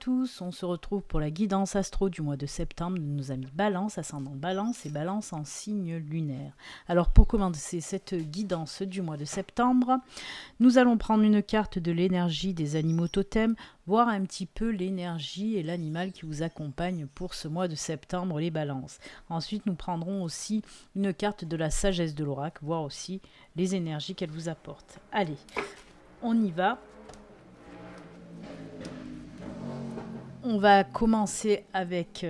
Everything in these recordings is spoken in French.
tous, on se retrouve pour la guidance astro du mois de septembre de nos amis Balance, ascendant Balance et Balance en signe lunaire. Alors pour commencer cette guidance du mois de septembre, nous allons prendre une carte de l'énergie des animaux totems, voir un petit peu l'énergie et l'animal qui vous accompagne pour ce mois de septembre, les Balances. Ensuite, nous prendrons aussi une carte de la sagesse de l'oracle, voir aussi les énergies qu'elle vous apporte. Allez, on y va. On va commencer avec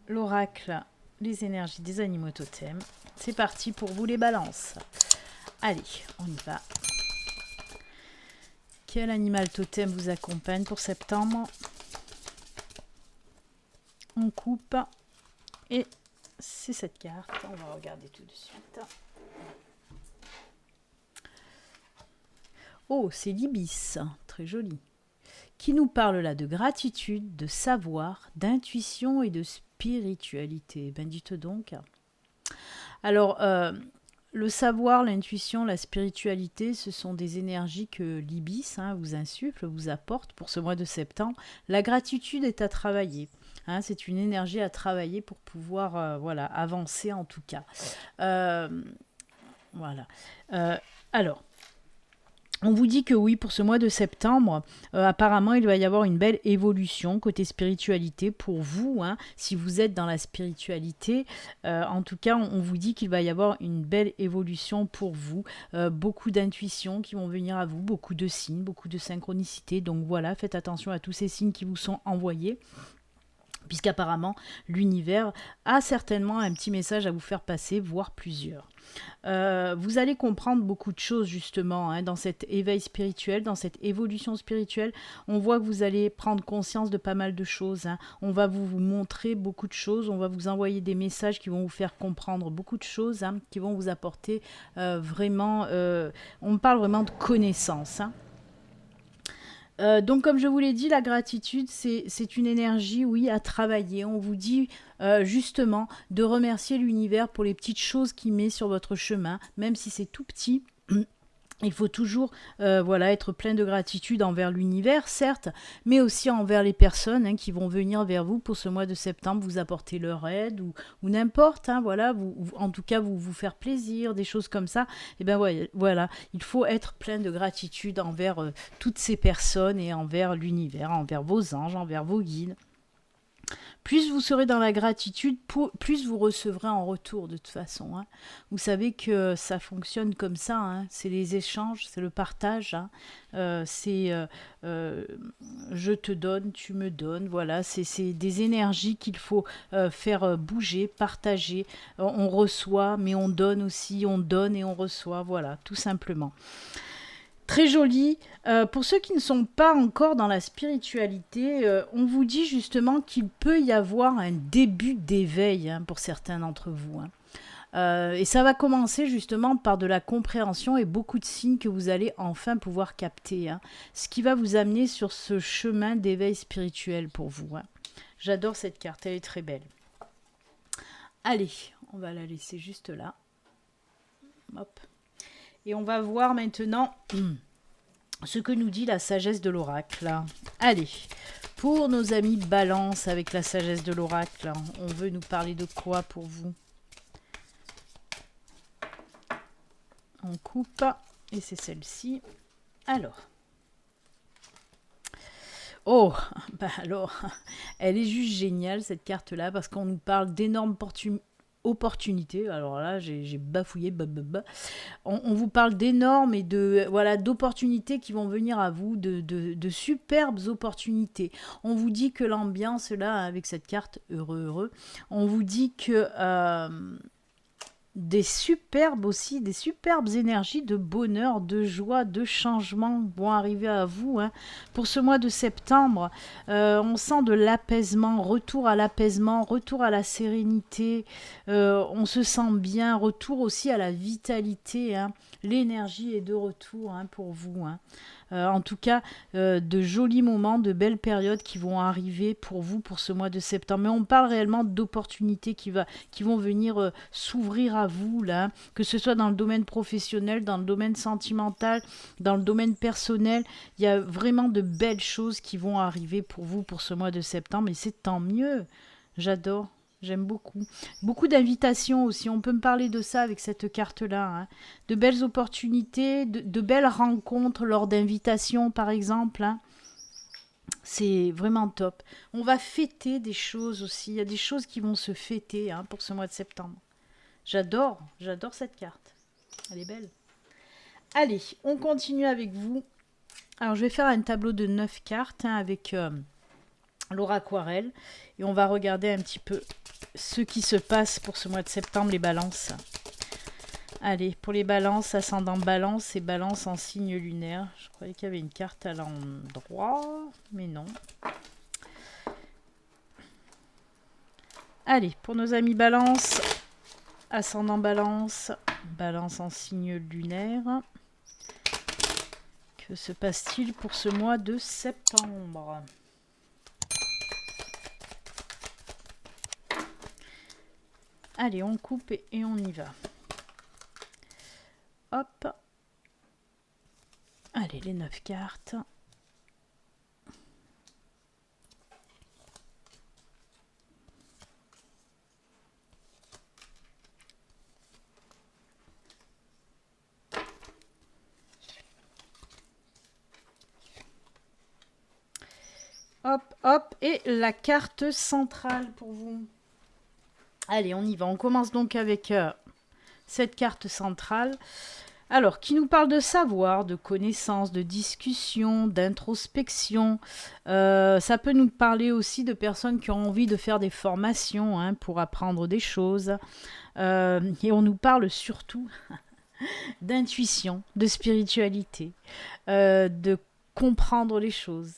l'oracle, les énergies des animaux totems. C'est parti pour vous les balances. Allez, on y va. Quel animal totem vous accompagne pour septembre? On coupe. Et c'est cette carte. On va regarder tout de suite. Oh, c'est l'ibis. Très joli. Qui nous parle là de gratitude, de savoir, d'intuition et de spiritualité. Ben dites donc. Alors, le savoir, l'intuition, la spiritualité, ce sont des énergies que l'ibis vous insuffle, vous apporte pour ce mois de septembre. La gratitude est à travailler. C'est une énergie à travailler pour pouvoir avancer en tout cas. Voilà. Alors, on vous dit que oui, pour ce mois de septembre, apparemment, il va y avoir une belle évolution côté spiritualité pour vous. Si vous êtes dans la spiritualité, en tout cas, on vous dit qu'il va y avoir une belle évolution pour vous. Beaucoup d'intuitions qui vont venir à vous, beaucoup de signes, beaucoup de synchronicité. Donc voilà, faites attention à tous ces signes qui vous sont envoyés, puisqu'apparemment, l'univers a certainement un petit message à vous faire passer, voire plusieurs. Vous allez comprendre beaucoup de choses justement dans cet éveil spirituel, dans cette évolution spirituelle. On voit que vous allez prendre conscience de pas mal de choses. On va vous montrer beaucoup de choses, on va vous envoyer des messages qui vont vous faire comprendre beaucoup de choses, qui vont vous apporter vraiment, on parle vraiment de connaissances. Donc comme je vous l'ai dit, la gratitude, c'est une énergie, oui, à travailler. On vous dit justement de remercier l'univers pour les petites choses qu'il met sur votre chemin, même si c'est tout petit. Il faut toujours être plein de gratitude envers l'univers, certes, mais aussi envers les personnes qui vont venir vers vous pour ce mois de septembre, vous apporter leur aide ou n'importe, en tout cas vous faire plaisir, des choses comme ça. Et ben voilà, il faut être plein de gratitude envers toutes ces personnes et envers l'univers, envers vos anges, envers vos guides. Plus vous serez dans la gratitude, plus vous recevrez en retour de toute façon. Vous savez que ça fonctionne comme ça, c'est les échanges, c'est le partage, c'est je te donne, tu me donnes, voilà, c'est des énergies qu'il faut faire bouger, partager. On reçoit, mais on donne aussi, on donne et on reçoit, voilà, tout simplement. Très joli. Pour ceux qui ne sont pas encore dans la spiritualité, on vous dit justement qu'il peut y avoir un début d'éveil pour certains d'entre vous. Et ça va commencer justement par de la compréhension et beaucoup de signes que vous allez enfin pouvoir capter. Ce qui va vous amener sur ce chemin d'éveil spirituel pour vous. J'adore cette carte, elle est très belle. Allez, on va la laisser juste là. Hop. Et on va voir maintenant ce que nous dit la sagesse de l'oracle. Allez, pour nos amis Balance avec la sagesse de l'oracle, on veut nous parler de quoi pour vous? On coupe, et c'est celle-ci. Alors. Oh, alors, elle est juste géniale cette carte-là, parce qu'on nous parle d'énormes opportunités. Alors là, j'ai bafouillé. On vous parle d'énormes et d'opportunités qui vont venir à vous, de superbes opportunités. On vous dit que l'ambiance là, avec cette carte heureux, on vous dit que des superbes énergies de bonheur, de joie, de changement vont arriver à vous. Pour ce mois de septembre, on sent de l'apaisement, retour à la sérénité, on se sent bien, retour aussi à la vitalité. L'énergie est de retour pour vous. En tout cas, de jolis moments, de belles périodes qui vont arriver pour vous pour ce mois de septembre. Mais on parle réellement d'opportunités qui vont venir s'ouvrir à vous, là, que ce soit dans le domaine professionnel, dans le domaine sentimental, dans le domaine personnel. Il y a vraiment de belles choses qui vont arriver pour vous pour ce mois de septembre et c'est tant mieux. J'adore. J'aime beaucoup. Beaucoup d'invitations aussi. On peut me parler de ça avec cette carte-là, hein. De belles opportunités, de belles rencontres lors d'invitations, par exemple, hein. C'est vraiment top. On va fêter des choses aussi. Il y a des choses qui vont se fêter, hein, pour ce mois de septembre. J'adore cette carte. Elle est belle. Allez, on continue avec vous. Alors, je vais faire un tableau de 9 cartes, hein, avec Laura Aquarelle. Et on va regarder un petit peu ce qui se passe pour ce mois de septembre, les balances. Allez, pour les balances, ascendant balance et balance en signe lunaire. Je croyais qu'il y avait une carte à l'endroit, mais non. Allez, pour nos amis balance, ascendant balance, balance en signe lunaire. Que se passe-t-il pour ce mois de septembre ? Allez, on coupe et on y va. Hop. Allez, les 9 cartes. Hop, hop. Et la carte centrale pour vous. Allez, on y va. On commence donc avec cette carte centrale. Alors, qui nous parle de savoir, de connaissance, de discussion, d'introspection. Ça peut nous parler aussi de personnes qui ont envie de faire des formations, hein, pour apprendre des choses. Et on nous parle surtout d'intuition, de spiritualité, de comprendre les choses.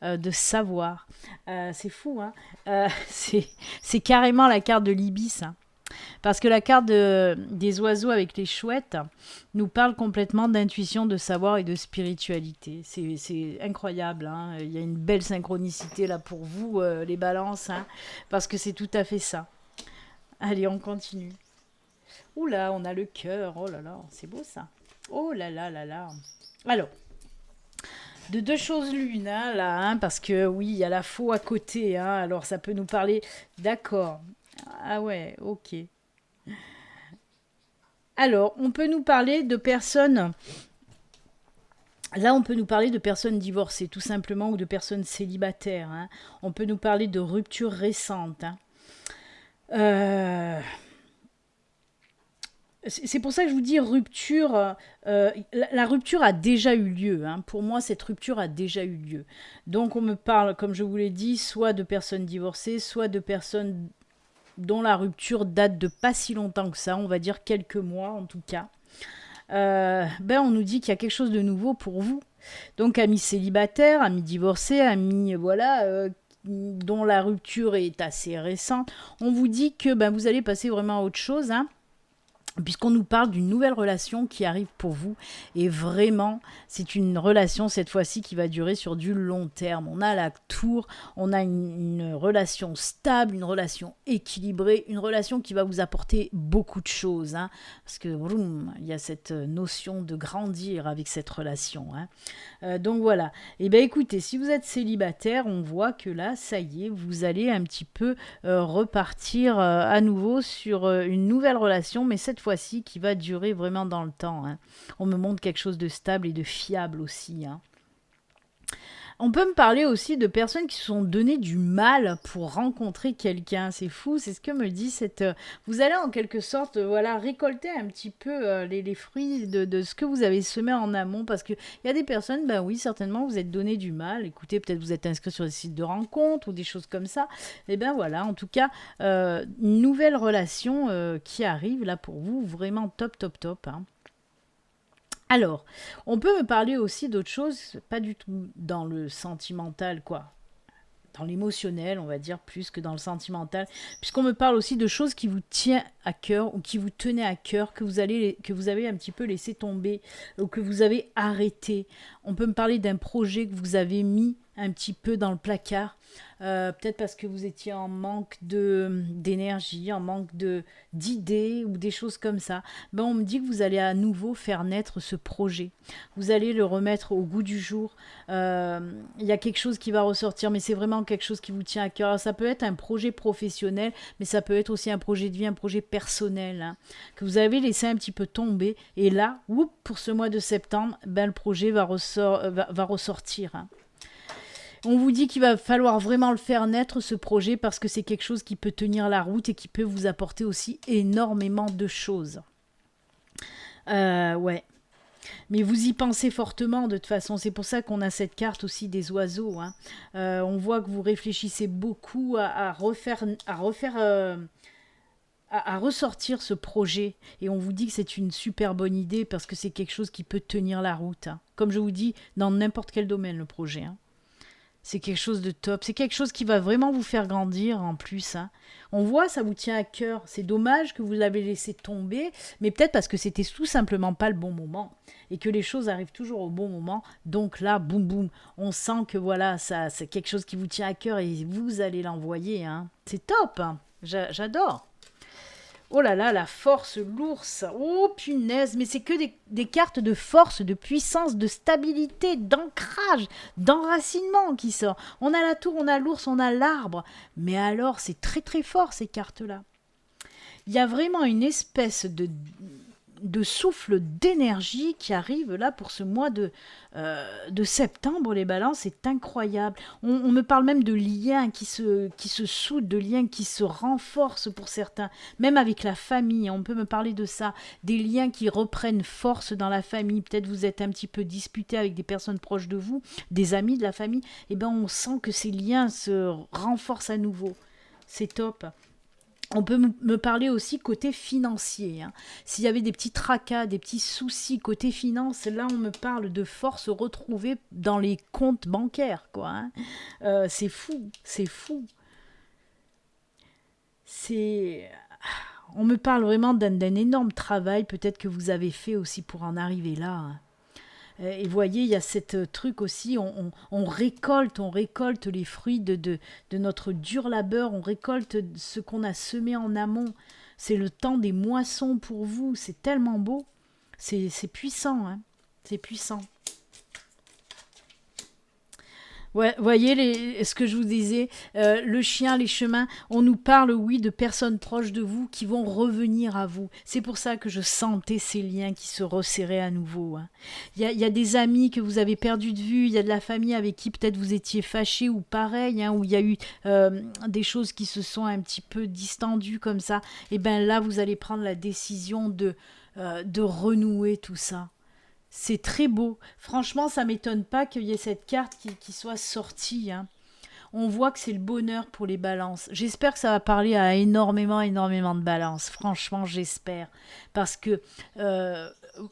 De savoir. C'est fou, hein. C'est carrément la carte de l'ibis, hein. Parce que la carte des oiseaux avec les chouettes nous parle complètement d'intuition, de savoir et de spiritualité. C'est incroyable, hein. Il y a une belle synchronicité là pour vous, les balances, hein, parce que c'est tout à fait ça. Allez, on continue. Oula, on a le cœur. Oh là là, c'est beau ça. Oh là là là là. Alors, de deux choses l'une, hein, là, hein, parce que oui, il y a la faux à côté, hein, alors ça peut nous parler. D'accord. Ah ouais, ok. Alors, on peut nous parler de personnes. Là, on peut nous parler de personnes divorcées, tout simplement, ou de personnes célibataires, hein. On peut nous parler de ruptures récentes, hein. C'est pour ça que je vous dis rupture. La rupture a déjà eu lieu, hein. Pour moi, cette rupture a déjà eu lieu. Donc, on me parle, comme je vous l'ai dit, soit de personnes divorcées, soit de personnes dont la rupture date de pas si longtemps que ça, on va dire quelques mois en tout cas. On nous dit qu'il y a quelque chose de nouveau pour vous. Donc, amis célibataires, amis divorcés, amis, voilà, dont la rupture est assez récente, on vous dit que vous allez passer vraiment à autre chose, hein. Puisqu'on nous parle d'une nouvelle relation qui arrive pour vous. Et vraiment, c'est une relation cette fois-ci qui va durer sur du long terme. On a la tour, on a une relation stable, une relation équilibrée, une relation qui va vous apporter beaucoup de choses, hein, parce que il y a cette notion de grandir avec cette relation, hein. Donc voilà. Et bien écoutez, si vous êtes célibataire, on voit que là, ça y est, vous allez un petit peu repartir à nouveau sur une nouvelle relation, mais cette fois-ci qui va durer vraiment dans le temps, hein. On me montre quelque chose de stable et de fiable aussi, hein. On peut me parler aussi de personnes qui se sont donné du mal pour rencontrer quelqu'un. C'est fou, c'est ce que me dit cette... Vous allez en quelque sorte voilà, récolter un petit peu les fruits de ce que vous avez semé en amont. Parce qu'il y a des personnes, oui, certainement, vous êtes donné du mal. Écoutez, peut-être vous êtes inscrit sur des sites de rencontres ou des choses comme ça. Et voilà, en tout cas, une nouvelle relation qui arrive là pour vous, vraiment top, top, top, hein. Alors, on peut me parler aussi d'autre chose, pas du tout dans le sentimental, quoi. dans l'émotionnel, on va dire, plus que dans le sentimental, puisqu'on me parle aussi de choses qui vous tiennent à cœur ou qui vous tenaient à cœur, que vous avez un petit peu laissé tomber ou que vous avez arrêté. On peut me parler d'un projet que vous avez mis un petit peu dans le placard, peut-être parce que vous étiez en manque d'énergie, en manque d'idées ou des choses comme ça. Ben, on me dit que vous allez à nouveau faire naître ce projet. Vous allez le remettre au goût du jour. Il y a quelque chose qui va ressortir, mais c'est vraiment quelque chose qui vous tient à cœur. Alors, ça peut être un projet professionnel, mais ça peut être aussi un projet de vie, un projet personnel, hein, que vous avez laissé un petit peu tomber. Et là, pour ce mois de septembre, ben, le projet va ressortir. Hein. On vous dit qu'il va falloir vraiment le faire naître, ce projet, parce que c'est quelque chose qui peut tenir la route et qui peut vous apporter aussi énormément de choses. Ouais. Mais vous y pensez fortement, de toute façon. C'est pour ça qu'on a cette carte aussi des oiseaux. Hein. On voit que vous réfléchissez beaucoup à ressortir ce projet. Et on vous dit que c'est une super bonne idée parce que c'est quelque chose qui peut tenir la route. Hein. Comme je vous dis, dans n'importe quel domaine, le projet. Hein. C'est quelque chose de top. C'est quelque chose qui va vraiment vous faire grandir en plus. Hein. On voit, ça vous tient à cœur. C'est dommage que vous l'avez laissé tomber, mais peut-être parce que c'était tout simplement pas le bon moment et que les choses arrivent toujours au bon moment. Donc là, boum boum, on sent que voilà, ça, c'est quelque chose qui vous tient à cœur et vous allez l'envoyer. Hein. C'est top. Hein. J'adore. Oh là là, la force, l'ours. Oh punaise, mais c'est que des cartes de force, de puissance, de stabilité, d'ancrage, d'enracinement qui sort. On a la tour, on a l'ours, on a l'arbre. Mais alors, c'est très très fort ces cartes-là. Il y a vraiment une espèce de souffle d'énergie qui arrive là pour ce mois de septembre, les balances, c'est incroyable. On me parle même de liens qui se soudent, de liens qui se renforcent pour certains, même avec la famille, on peut me parler de ça, des liens qui reprennent force dans la famille. Peut-être vous êtes un petit peu disputé avec des personnes proches de vous, des amis de la famille, et ben on sent que ces liens se renforcent à nouveau. C'est top. On peut me parler aussi côté financier. Hein. S'il y avait des petits tracas, des petits soucis côté finance, là on me parle de force retrouvée dans les comptes bancaires. Quoi, hein. C'est fou, c'est fou. On me parle vraiment d'un énorme travail peut-être que vous avez fait aussi pour en arriver là. Hein. Et vous voyez, il y a cette truc aussi, on récolte les fruits de notre dur labeur, on récolte ce qu'on a semé en amont. C'est le temps des moissons pour vous, c'est tellement beau, c'est puissant, hein, c'est puissant. Ouais, voyez ce que je vous disais, le chien, les chemins, on nous parle, oui, de personnes proches de vous qui vont revenir à vous. C'est pour ça que je sentais ces liens qui se resserraient à nouveau. Hein. Il y a des amis que vous avez perdus de vue, il y a de la famille avec qui peut-être vous étiez fâchés ou pareil, hein, où il y a eu des choses qui se sont un petit peu distendues comme ça. Et bien là, vous allez prendre la décision de renouer tout ça. C'est très beau. Franchement, ça ne m'étonne pas qu'il y ait cette carte qui soit sortie. Hein. On voit que c'est le bonheur pour les balances. J'espère que ça va parler à énormément de balances. Franchement, j'espère. Parce que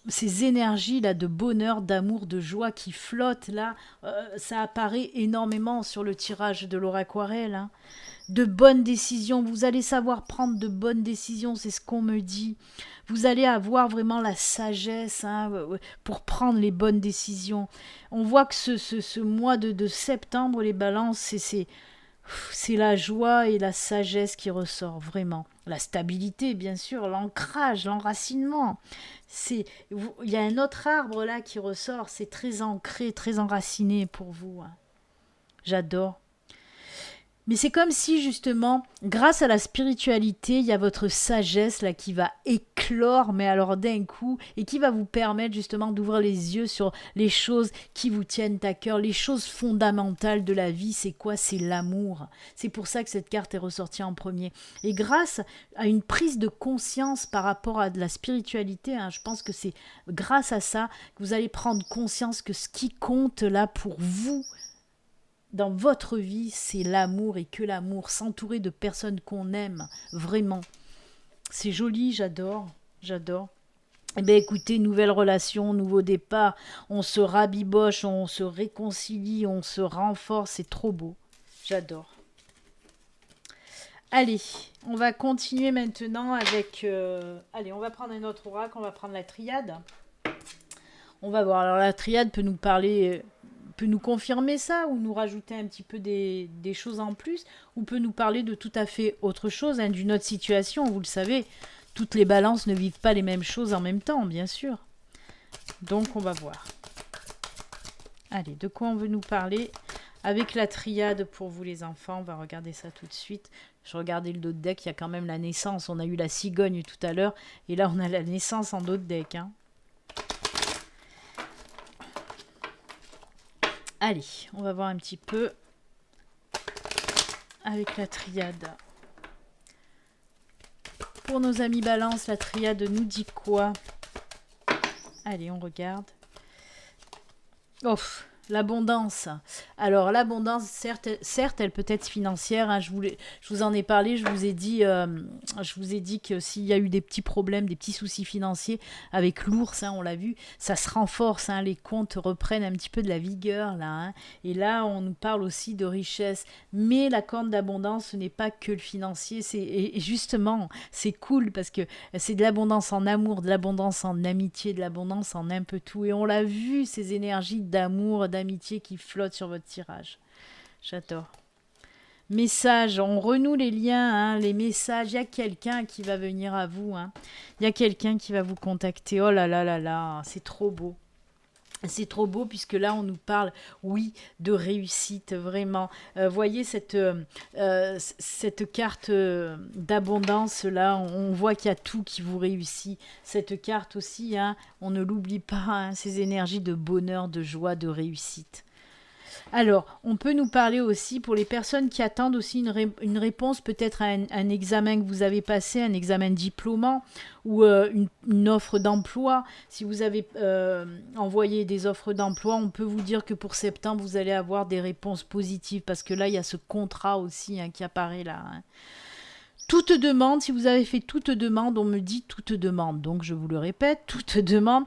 ces énergies-là de bonheur, d'amour, de joie qui flottent, là, ça apparaît énormément sur le tirage de l'oraquarelle. Hein. De bonnes décisions. Vous allez savoir prendre de bonnes décisions, c'est ce qu'on me dit. Vous allez avoir vraiment la sagesse hein, pour prendre les bonnes décisions. On voit que ce mois de septembre, les balances, c'est la joie et la sagesse qui ressort, vraiment. La stabilité, bien sûr, l'ancrage, l'enracinement. Il y a un autre arbre là qui ressort, c'est très ancré, très enraciné pour vous. Hein. J'adore. Mais c'est comme si, justement, grâce à la spiritualité, il y a votre sagesse là qui va éclore, mais alors d'un coup, et qui va vous permettre justement d'ouvrir les yeux sur les choses qui vous tiennent à cœur, les choses fondamentales de la vie. C'est quoi? C'est l'amour. C'est pour ça que cette carte est ressortie en premier. Et grâce à une prise de conscience par rapport à de la spiritualité, hein, je pense que c'est grâce à ça que vous allez prendre conscience que ce qui compte là pour vous, dans votre vie, c'est l'amour et que l'amour, s'entourer de personnes qu'on aime, vraiment. C'est joli, j'adore. Eh bien écoutez, nouvelle relation, nouveau départ, on se rabiboche, on se réconcilie, on se renforce, c'est trop beau. J'adore. Allez, on va continuer maintenant avec... allez, on va prendre un autre oracle, on va prendre la triade. On va voir. Alors la triade peut nous parler, peut nous confirmer ça, ou nous rajouter un petit peu des choses en plus, ou peut nous parler de tout à fait autre chose, hein, d'une autre situation. Vous le savez, toutes les balances ne vivent pas les mêmes choses en même temps, bien sûr. Donc on va voir. Allez, de quoi on veut nous parler avec la triade pour vous les enfants? On va regarder ça tout de suite. Je regardais le dos de deck, il y a quand même la naissance. On a eu la cigogne tout à l'heure, et là on a la naissance en dos de deck, hein. Allez, on va voir un petit peu avec la triade. Pour nos amis balance, la triade nous dit quoi? Allez, on regarde. Oh, l'abondance. Alors, l'abondance, certes, elle peut être financière, hein, je vous en ai parlé, je vous ai dit que s'il y a eu des petits problèmes, des petits soucis financiers avec l'ours, hein, on l'a vu, ça se renforce, hein, les comptes reprennent un petit peu de la vigueur, là. Hein, et là, on nous parle aussi de richesse. Mais la corne d'abondance, ce n'est pas que le financier. Et justement, c'est cool parce que c'est de l'abondance en amour, de l'abondance en amitié, de l'abondance en un peu tout. Et on l'a vu, ces énergies d'amour, d'amitié qui flottent sur votre tirage. J'adore. Message, on renoue les liens, hein, les messages. Il y a quelqu'un qui va venir à vous. Hein. Il y a quelqu'un qui va vous contacter. Oh là là là là, c'est trop beau. C'est trop beau puisque là on nous parle, oui, de réussite, vraiment. Voyez cette carte d'abondance là, on voit qu'il y a tout qui vous réussit. Cette carte aussi, hein, on ne l'oublie pas, hein, ces énergies de bonheur, de joie, de réussite. Alors, on peut nous parler aussi pour les personnes qui attendent aussi une réponse peut-être à un examen que vous avez passé, un examen diplômant ou une offre d'emploi. Si vous avez envoyé des offres d'emploi, on peut vous dire que pour septembre, vous allez avoir des réponses positives parce que là, il y a ce contrat aussi, hein, qui apparaît là. Hein. Toute demande, si vous avez fait toute demande, on me dit toute demande. Donc, je vous le répète, toute demande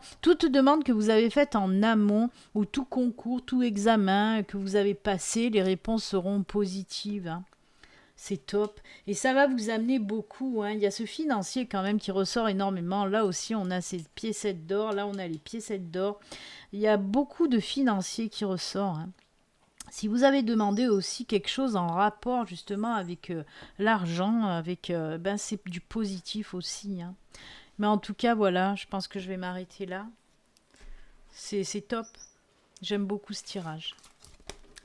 que vous avez faite en amont ou tout concours, tout examen que vous avez passé, les réponses seront positives. Hein. C'est top. Et ça va vous amener beaucoup. Hein. Il y a ce financier quand même qui ressort énormément. Là aussi, on a ces piécettes d'or. Là, on a les piécettes d'or. Il y a beaucoup de financiers qui ressortent. Hein. Si vous avez demandé aussi quelque chose en rapport justement avec l'argent, avec c'est du positif aussi. Hein. Mais en tout cas, voilà, je pense que je vais m'arrêter là. C'est top. J'aime beaucoup ce tirage.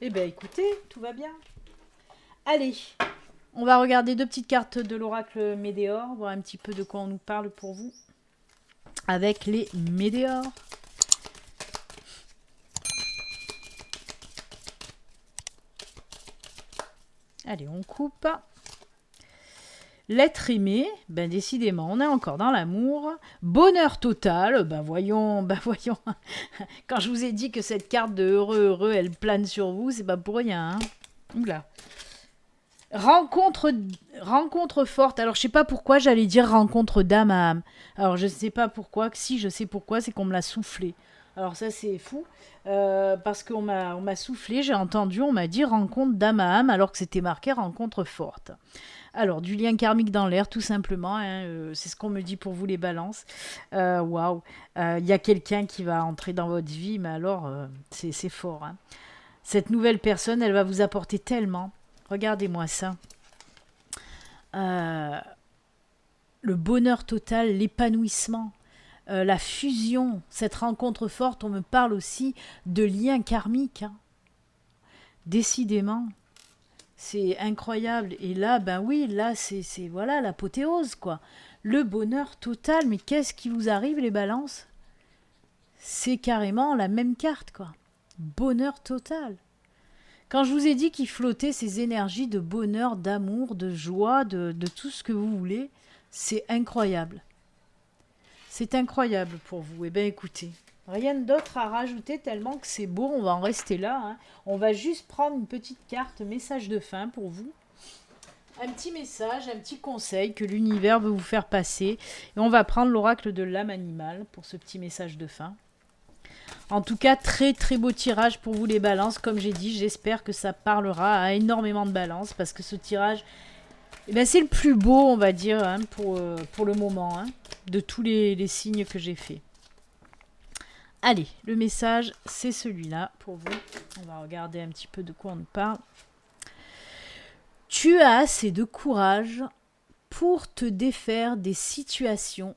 Eh bien, écoutez, tout va bien. Allez, on va regarder 2 petites cartes de l'oracle Médéor, voir un petit peu de quoi on nous parle pour vous. Avec les Médéors. Allez, on coupe. L'être aimé, ben décidément, on est encore dans l'amour. Bonheur total, ben voyons. Quand je vous ai dit que cette carte de heureux, elle plane sur vous, c'est pas pour rien. Hein. Oula. Rencontre forte. Alors, je sais pas pourquoi j'allais dire rencontre d'âme à âme. Alors, je sais pas pourquoi. Si, je sais pourquoi, c'est qu'on me l'a soufflé. Alors ça c'est fou, parce qu'on m'a soufflé, j'ai entendu, on m'a dit rencontre d'âme à âme, alors que c'était marqué rencontre forte. Alors du lien karmique dans l'air, tout simplement, hein, c'est ce qu'on me dit pour vous les balances. Waouh, il y a quelqu'un qui va entrer dans votre vie, mais alors c'est fort. Hein. Cette nouvelle personne, elle va vous apporter tellement. Regardez-moi ça. Le bonheur total, l'épanouissement. La fusion, cette rencontre forte, on me parle aussi de liens karmiques. Hein. Décidément, c'est incroyable. Et là, ben oui, là, c'est voilà l'apothéose, quoi. Le bonheur total, mais qu'est-ce qui vous arrive, les balances? C'est carrément la même carte, quoi. Bonheur total. Quand je vous ai dit qu'il flottait ces énergies de bonheur, d'amour, de joie, de tout ce que vous voulez, c'est incroyable. C'est incroyable pour vous. Eh bien, écoutez, rien d'autre à rajouter tellement que c'est beau. On va en rester là. Hein. On va juste prendre une petite carte message de fin pour vous. Un petit message, un petit conseil que l'univers veut vous faire passer. Et on va prendre l'oracle de l'âme animale pour ce petit message de fin. En tout cas, très très beau tirage pour vous les balances. Comme j'ai dit, j'espère que ça parlera à énormément de balances parce que ce tirage, eh ben, c'est le plus beau, on va dire, hein, pour le moment, hein, de tous les signes que j'ai fait. Allez, le message, c'est celui-là pour vous. On va regarder un petit peu de quoi on parle. Tu as assez de courage pour te défaire des situations.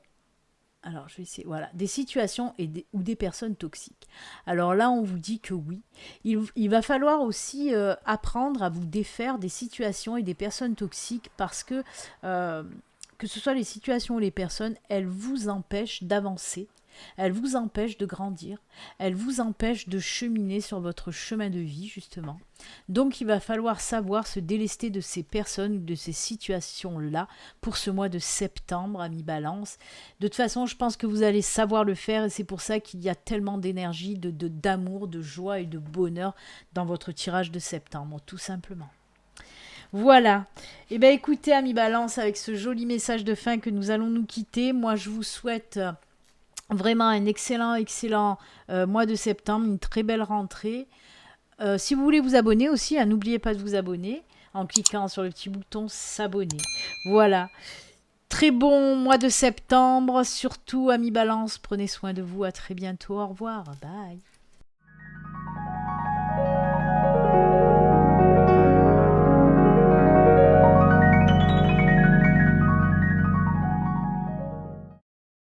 Alors, je vais essayer. Voilà, des situations ou des personnes toxiques. Alors là, on vous dit que oui. Il va falloir aussi apprendre à vous défaire des situations et des personnes toxiques parce que ce soit les situations ou les personnes, elles vous empêchent d'avancer. Elles vous empêchent de grandir, elles vous empêchent de cheminer sur votre chemin de vie, justement. Donc, il va falloir savoir se délester de ces personnes ou de ces situations-là pour ce mois de septembre, amis Balance. De toute façon, je pense que vous allez savoir le faire et c'est pour ça qu'il y a tellement d'énergie, d'amour, de joie et de bonheur dans votre tirage de septembre, tout simplement. Voilà. Eh bien, écoutez, amis Balance, avec ce joli message de fin que nous allons nous quitter, moi, je vous souhaite... vraiment un excellent mois de septembre, une très belle rentrée. Si vous voulez vous abonner aussi, hein, n'oubliez pas de vous abonner en cliquant sur le petit bouton s'abonner. Voilà. Très bon mois de septembre. Surtout, amis Balance, prenez soin de vous. À très bientôt. Au revoir. Bye.